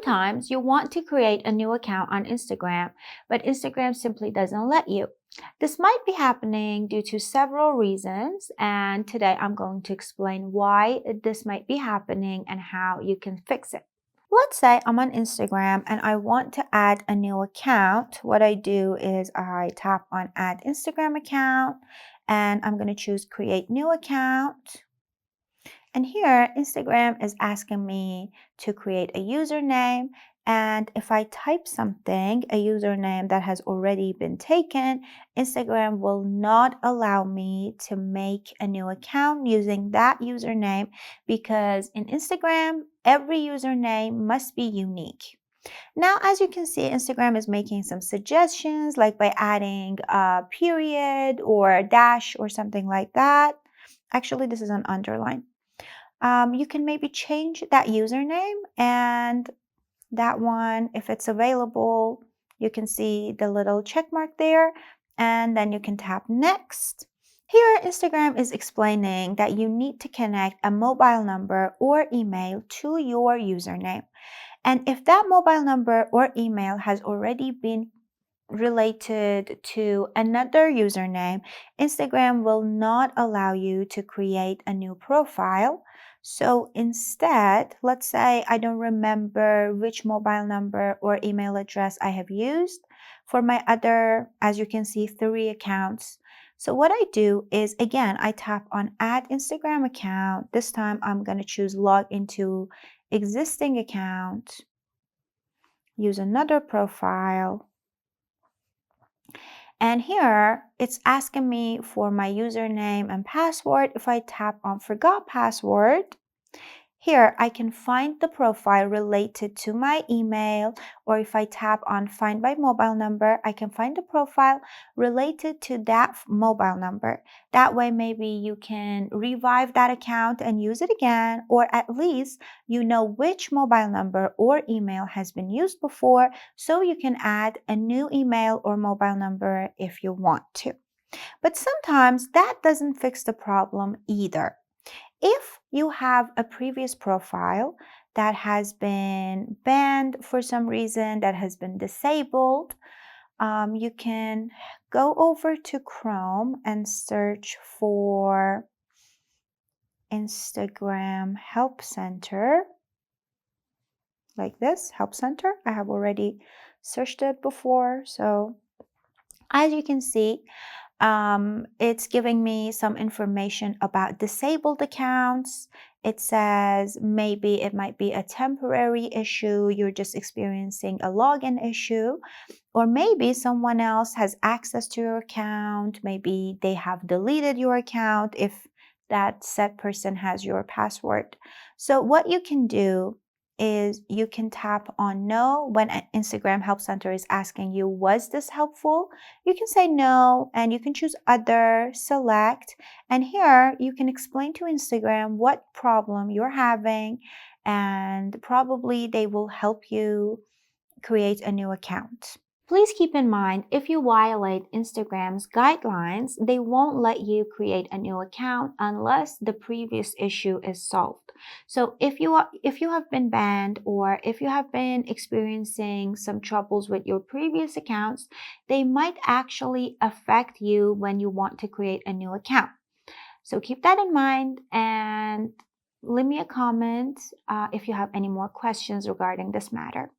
Sometimes you want to create a new account on Instagram, but Instagram simply doesn't let you. This might be happening due to several reasons, and today I'm going to explain why this might be happening and how you can fix it. Let's say I'm on Instagram and I want to add a new account. What I do is I tap on Add Instagram Account and I'm going to choose Create New Account. And here, Instagram is asking me to create a username. And if I type something, a username that has already been taken, Instagram will not allow me to make a new account using that username because in Instagram, every username must be unique. Now, as you can see, Instagram is making some suggestions, like by adding a period or a dash or something like that. Actually, this is an underline. You can maybe change that username and that one, if it's available, you can see the little check mark there and then you can tap next. Here, Instagram is explaining that you need to connect a mobile number or email to your username. And if that mobile number or email has already been related to another username, Instagram will not allow you to create a new profile. So instead, let's say I don't remember which mobile number or email address I have used for my other, as you can see, 3 accounts. So what I do is, again, I tap on Add Instagram Account. This time I'm going to choose Log into Existing Account, use another profile. And here it's asking me for my username and password. If I tap on Forgot Password, here I can find the profile related to my email, or if I tap on Find by Mobile Number, I can find the profile related to that mobile number. That way maybe you can revive that account and use it again, or at least you know which mobile number or email has been used before, so you can add a new email or mobile number if you want to. But sometimes that doesn't fix the problem either. If you have a previous profile that has been banned for some reason, that has been disabled, you can go over to Chrome and search for Instagram Help Center, like this, Help Center. I have already searched it before. So as you can see, it's giving me some information about disabled accounts. It says maybe it might be a temporary issue, you're just experiencing a login issue, or maybe someone else has access to your account. Maybe they have deleted your account if that said person has your password. So what you can do is you can tap on no when Instagram Help Center is asking you, was this helpful? You can say no and you can choose other, select, and here you can explain to Instagram what problem you're having and probably they will help you create a new account. Please keep in mind, if you violate Instagram's guidelines, they won't let you create a new account unless the previous issue is solved. So if you have been banned or if you have been experiencing some troubles with your previous accounts, they might actually affect you when you want to create a new account. So keep that in mind and leave me a comment if you have any more questions regarding this matter.